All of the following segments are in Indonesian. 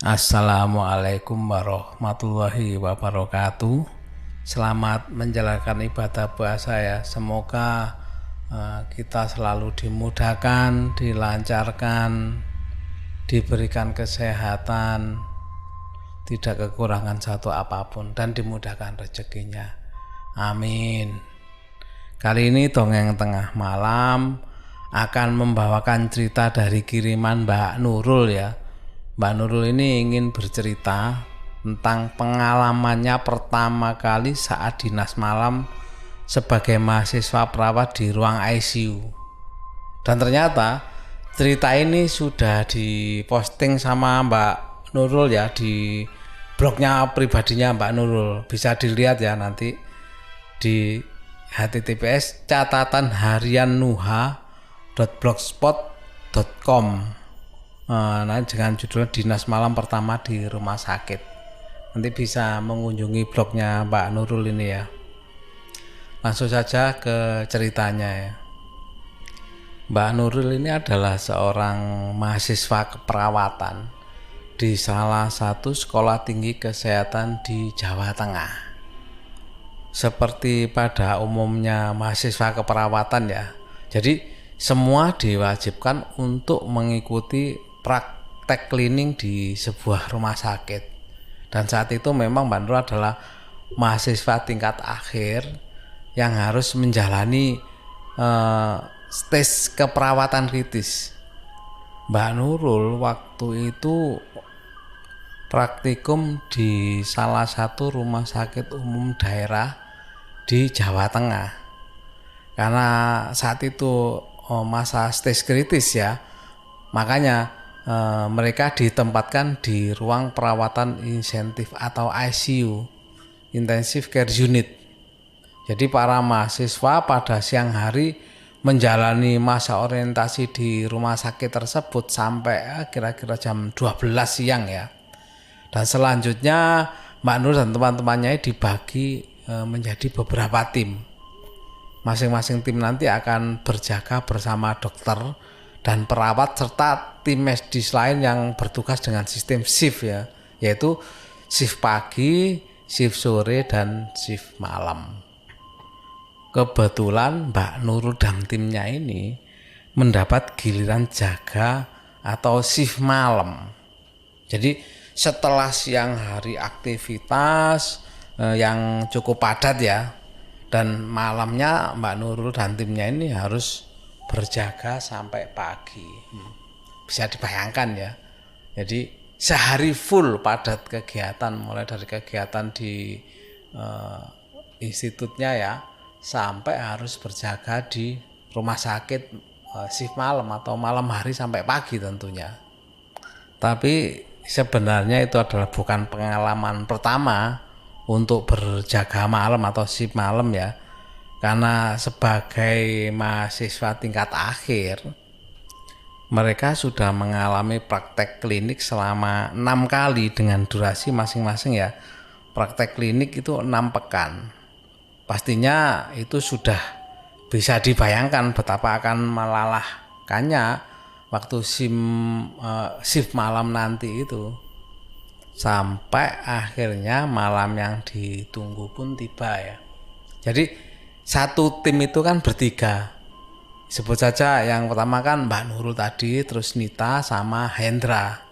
Assalamualaikum warahmatullahi wabarakatuh. Selamat menjalankan ibadah puasa ya. Semoga kita selalu dimudahkan, dilancarkan, diberikan kesehatan, tidak kekurangan satu apapun, dan dimudahkan rezekinya. Amin. Kali ini Dongeng Tengah Malam akan membawakan cerita dari kiriman Mbak Nurul ya. Mbak Nurul ini ingin bercerita tentang pengalamannya pertama kali saat dinas malam sebagai mahasiswa perawat di ruang ICU. Dan ternyata cerita ini sudah diposting sama Mbak Nurul ya di blognya pribadinya Mbak Nurul. Bisa dilihat ya nanti di https catatanhariannuha.blogspot.com. Nah, dengan judul Dinas Malam Pertama di Rumah Sakit. Nanti bisa mengunjungi blognya Mbak Nurul ini ya. Langsung saja ke ceritanya ya. Mbak Nurul ini adalah seorang mahasiswa keperawatan di salah satu sekolah tinggi kesehatan di Jawa Tengah. Seperti pada umumnya mahasiswa keperawatan ya. Jadi semua diwajibkan untuk mengikuti praktek cleaning di sebuah rumah sakit. Dan saat itu memang Mbak Nurul adalah mahasiswa tingkat akhir yang harus menjalani stage keperawatan kritis. Mbak Nurul waktu itu praktikum di salah satu rumah sakit umum daerah di Jawa Tengah. Karena saat itu masa stage kritis ya, makanya mereka ditempatkan di ruang perawatan insentif atau ICU, Intensive Care Unit. Jadi para mahasiswa pada siang hari menjalani masa orientasi di rumah sakit tersebut sampai kira-kira jam 12 siang ya. Dan selanjutnya Mbak Nur dan teman-temannya dibagi menjadi beberapa tim. Masing-masing tim nanti akan berjaga bersama dokter dan perawat serta tim medis lain yang bertugas dengan sistem shift ya, yaitu shift pagi, shift sore, dan shift malam. Kebetulan Mbak Nurul dan timnya ini mendapat giliran jaga atau shift malam. Jadi setelah siang hari aktivitas yang cukup padat ya, dan malamnya Mbak Nurul dan timnya ini harus berjaga sampai pagi. Bisa dibayangkan ya. Jadi sehari full padat kegiatan, mulai dari kegiatan di institutnya ya, sampai harus berjaga di rumah sakit shift malam atau malam hari sampai pagi tentunya. Tapi sebenarnya itu adalah bukan pengalaman pertama untuk berjaga malam atau shift malam ya. Karena sebagai mahasiswa tingkat akhir, mereka sudah mengalami praktek klinik selama 6 kali dengan durasi masing-masing ya. Praktek klinik itu 6 pekan. Pastinya itu sudah bisa dibayangkan betapa akan melelahkannya waktu shift malam nanti itu. Sampai akhirnya malam yang ditunggu pun tiba ya. Jadi satu tim itu kan bertiga. Sebut saja yang pertama kan Mbak Nurul tadi, terus Nita sama Hendra.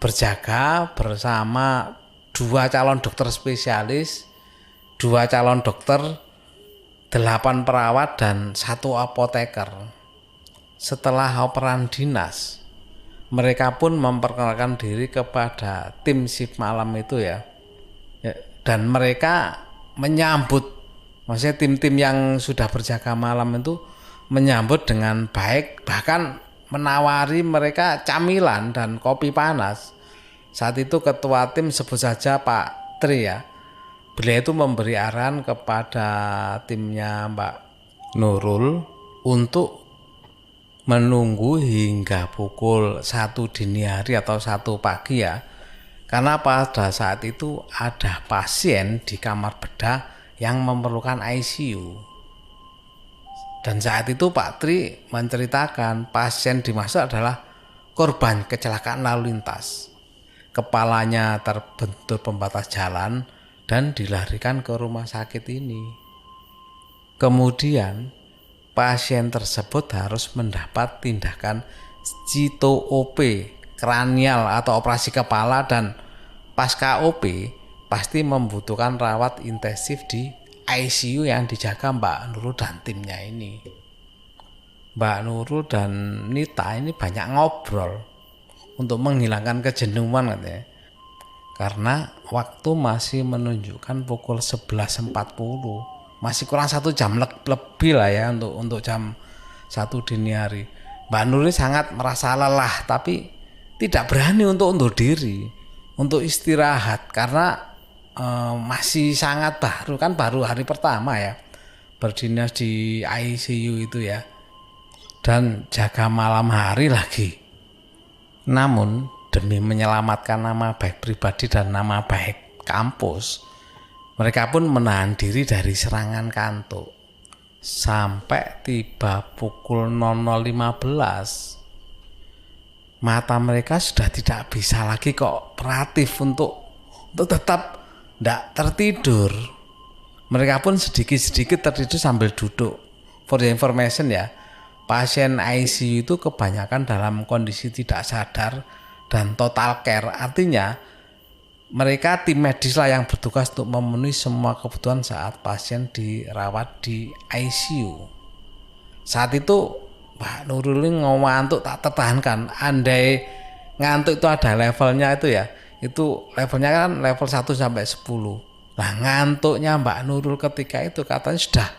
Berjaga bersama 2 calon dokter spesialis, 2 calon dokter, 8 perawat, dan 1 apoteker. Setelah operan dinas, mereka pun memperkenalkan diri kepada tim shift malam itu ya. Dan mereka menyambut, maksudnya tim-tim yang sudah berjaga malam itu menyambut dengan baik, bahkan menawari mereka camilan dan kopi panas. Saat itu ketua tim, sebut saja Pak Tri ya, beliau itu memberi arahan kepada timnya Mbak Nurul untuk menunggu hingga pukul 1 dini hari atau 1 pagi ya. Karena pada saat itu ada pasien di kamar bedah yang memerlukan ICU. Dan saat itu Pak Tri menceritakan pasien dimaksud adalah korban kecelakaan lalu lintas. kepalanya terbentur pembatas jalan dan dilarikan ke rumah sakit ini. Kemudian pasien tersebut harus mendapat tindakan CTOP kranial atau operasi kepala, dan pasca OP pasti membutuhkan rawat intensif di ICU yang dijaga Mbak Nurul dan timnya ini. Mbak Nurul dan Nita ini banyak ngobrol untuk menghilangkan kejenuhan katanya. Karena waktu masih menunjukkan pukul 11.40, masih kurang 1 jam lebih lah ya untuk jam 1 dini hari. Mbak Nurul sangat merasa lelah, tapi tidak berani untuk undur diri, untuk istirahat karena masih sangat baru, kan baru hari pertama ya berdinas di ICU itu ya, dan jaga malam hari lagi. Namun demi menyelamatkan nama baik pribadi dan nama baik kampus, mereka pun menahan diri dari serangan kantuk. Sampai tiba pukul 00.15, mata mereka sudah tidak bisa lagi kooperatif untuk tetap tidak tertidur. Mereka pun sedikit-sedikit tertidur sambil duduk. For the information ya, pasien ICU itu kebanyakan dalam kondisi tidak sadar dan total care. Artinya mereka tim medis lah yang bertugas untuk memenuhi semua kebutuhan saat pasien dirawat di ICU. Saat itu Mbak Nurul ini ngantuk tak tertahankan. Andai ngantuk itu ada levelnya itu ya, itu levelnya kan level 1 sampai 10. Nah, ngantuknya Mbak Nurul ketika itu katanya sudah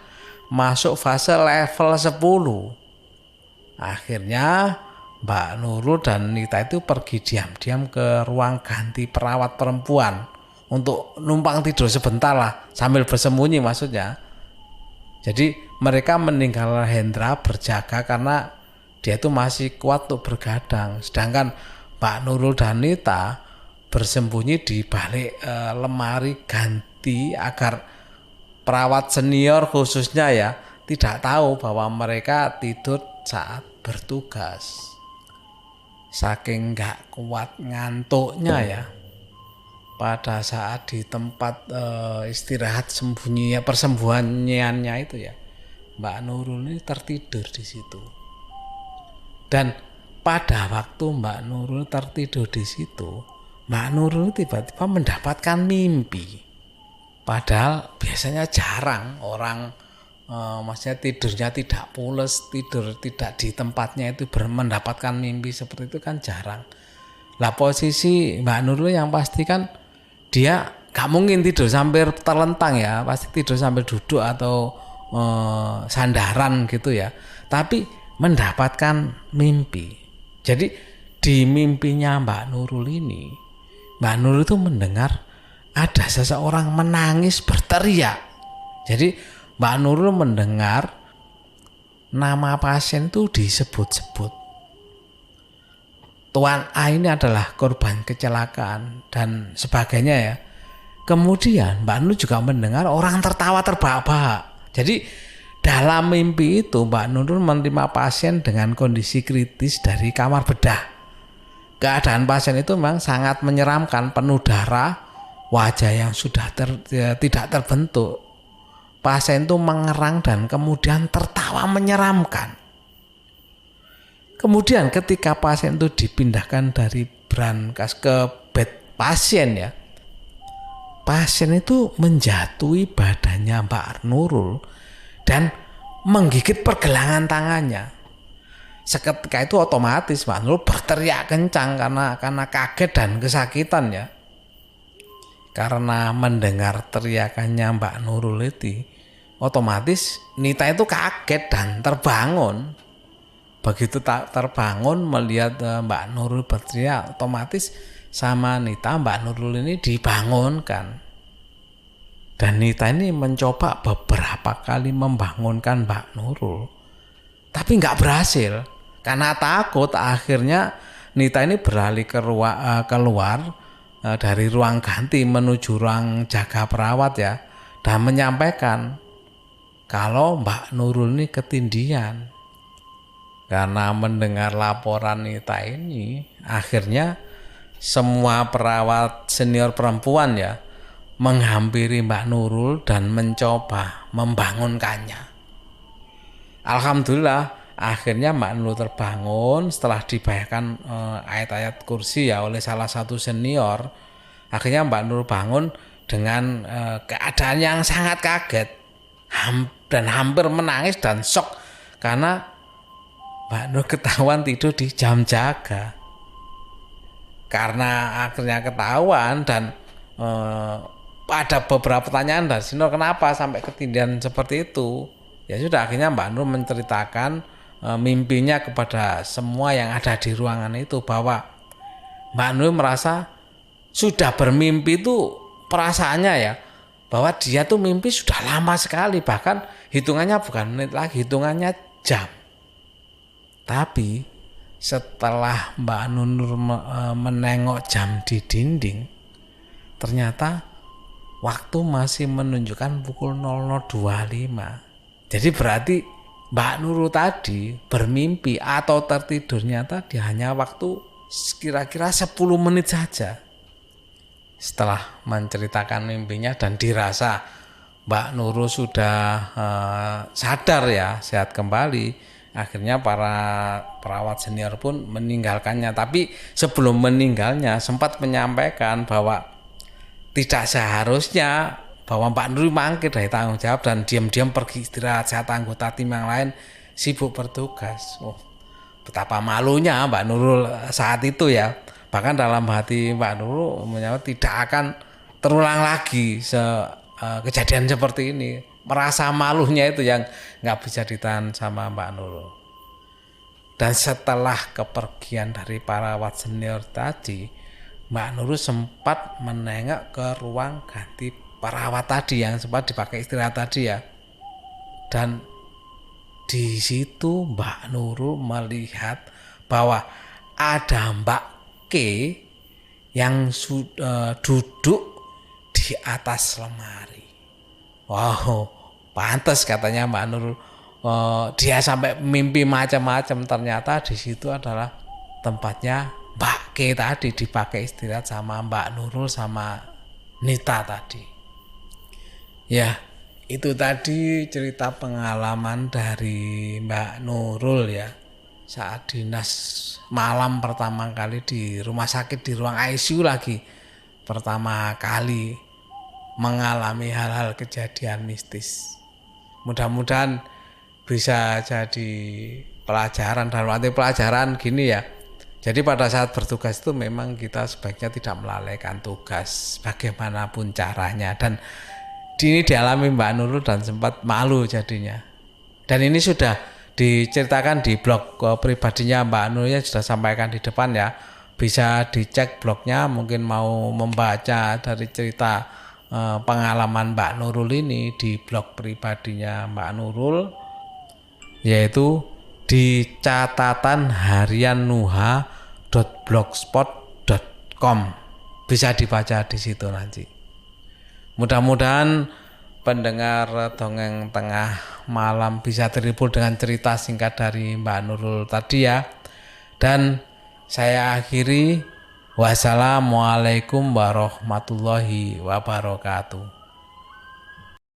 masuk fase level 10. Akhirnya Mbak Nurul dan Nita itu pergi diam-diam ke ruang ganti perawat perempuan untuk numpang tidur sebentar lah, sambil bersembunyi maksudnya. Jadi mereka meninggalkan Hendra berjaga karena dia itu masih kuat untuk bergadang. Sedangkan Mbak Nurul dan Nita bersembunyi di balik lemari ganti agar perawat senior khususnya ya tidak tahu bahwa mereka tidur saat bertugas. Saking gak kuat ngantuknya ya, pada saat di tempat istirahat persembunyiannya itu ya, Mbak Nurul ini tertidur di situ. Dan pada waktu Mbak Nurul tertidur di situ, Mbak Nurul tiba-tiba mendapatkan mimpi. Padahal biasanya jarang orang maksudnya tidurnya tidak pules, tidur tidak di tempatnya itu mendapatkan mimpi seperti itu kan jarang. Lah posisi Mbak Nurul yang pasti kan dia gak mungkin tidur sambil terlentang ya, pasti tidur sambil duduk atau sandaran gitu ya. Tapi mendapatkan mimpi. Jadi di mimpinya Mbak Nurul ini, Mbak Nurul itu mendengar ada seseorang menangis berteriak. Jadi Mbak Nurul mendengar nama pasien itu disebut-sebut. Tuan A ini adalah korban kecelakaan dan sebagainya ya. Kemudian Mbak Nurul juga mendengar orang tertawa terbahak-bahak. Jadi dalam mimpi itu Mbak Nurul menerima pasien dengan kondisi kritis dari kamar bedah. Keadaan pasien itu memang sangat menyeramkan, penuh darah, wajah yang sudah tidak terbentuk. Pasien itu mengerang dan kemudian tertawa menyeramkan. Kemudian ketika pasien itu dipindahkan dari brankas ke bed pasien ya, pasien itu menjatuhi badannya Mbak Nurul dan menggigit pergelangan tangannya. Seketika itu otomatis Mbak Nurul berteriak kencang karena kaget dan kesakitan ya. Karena mendengar teriakannya Mbak Nurul itu, otomatis Nita itu kaget dan terbangun. Begitu terbangun melihat Mbak Nurul berteriak, otomatis sama Nita Mbak Nurul ini dibangunkan. Dan Nita ini mencoba beberapa kali membangunkan Mbak Nurul, tapi nggak berhasil. Karena takut, akhirnya Nita ini beralih keluar dari ruang ganti menuju ruang jaga perawat ya, dan menyampaikan kalau Mbak Nurul ini ketindihan. Karena mendengar laporan Nita ini, akhirnya semua perawat senior perempuan ya menghampiri Mbak Nurul dan mencoba membangunkannya. Alhamdulillah akhirnya Mbak Nurul terbangun setelah dibacakan ayat-ayat kursi ya oleh salah satu senior. Akhirnya Mbak Nurul bangun dengan keadaan yang sangat kaget dan hampir menangis dan shock karena Mbak Nurul ketahuan tidur di jam jaga. Karena akhirnya ketahuan dan ada beberapa pertanyaan dari senior kenapa sampai ketindihan seperti itu. Ya sudah akhirnya Mbak Nur menceritakan mimpinya kepada semua yang ada di ruangan itu bahwa Mbak Nur merasa sudah bermimpi itu perasaannya ya bahwa dia tuh mimpi sudah lama sekali, bahkan hitungannya bukan menit lagi, hitungannya jam. Tapi setelah Mbak Nur menengok jam di dinding, ternyata waktu masih menunjukkan pukul 00.25. Jadi berarti Mbak Nurul tadi bermimpi atau tertidurnya tadi hanya waktu kira-kira 10 menit saja. Setelah menceritakan mimpinya dan dirasa Mbak Nurul sudah sadar ya, sehat kembali, akhirnya para perawat senior pun meninggalkannya. Tapi sebelum meninggalnya sempat menyampaikan bahwa tidak seharusnya bahwa Mbak Nurul mangkir dari tanggung jawab dan diam-diam pergi istirahat saat anggota tim yang lain sibuk bertugas. Betapa malunya Mbak Nurul saat itu ya. Bahkan dalam hati Mbak Nurul menyebut tidak akan terulang lagi kejadian seperti ini. Merasa malunya itu yang nggak bisa ditahan sama Mbak Nurul. Dan setelah kepergian dari perawat senior tadi, Mbak Nurul sempat menengok ke ruang ganti perawat tadi yang sempat dipakai istirahat tadi ya. Dan di situ Mbak Nurul melihat bahwa ada Mbak K yang duduk di atas lemari. Wow, pantas katanya Mbak Nurul. Dia sampai mimpi macam-macam, ternyata di situ adalah tempatnya Mbak K tadi dipakai istirahat sama Mbak Nurul sama Nita tadi. Ya, itu tadi cerita pengalaman dari Mbak Nurul ya saat dinas malam pertama kali di rumah sakit di ruang ICU lagi. Pertama kali mengalami hal-hal kejadian mistis. Mudah-mudahan bisa jadi pelajaran, dalam arti pelajaran gini ya. Jadi pada saat bertugas itu memang kita sebaiknya tidak melalaikan tugas bagaimanapun caranya. Dan ini dialami Mbak Nurul dan sempat malu jadinya. Dan ini sudah diceritakan di blog pribadinya Mbak Nurul, sudah sampaikan di depan ya. Bisa dicek blognya, mungkin mau membaca dari cerita pengalaman Mbak Nurul ini di blog pribadinya Mbak Nurul, yaitu di catatanhariannuha.blogspot.com. Bisa dibaca di situ nanti. Mudah-mudahan pendengar dongeng tengah malam bisa terhibur dengan cerita singkat dari Mbak Nurul tadi ya. Dan saya akhiri, wassalamualaikum warahmatullahi wabarakatuh.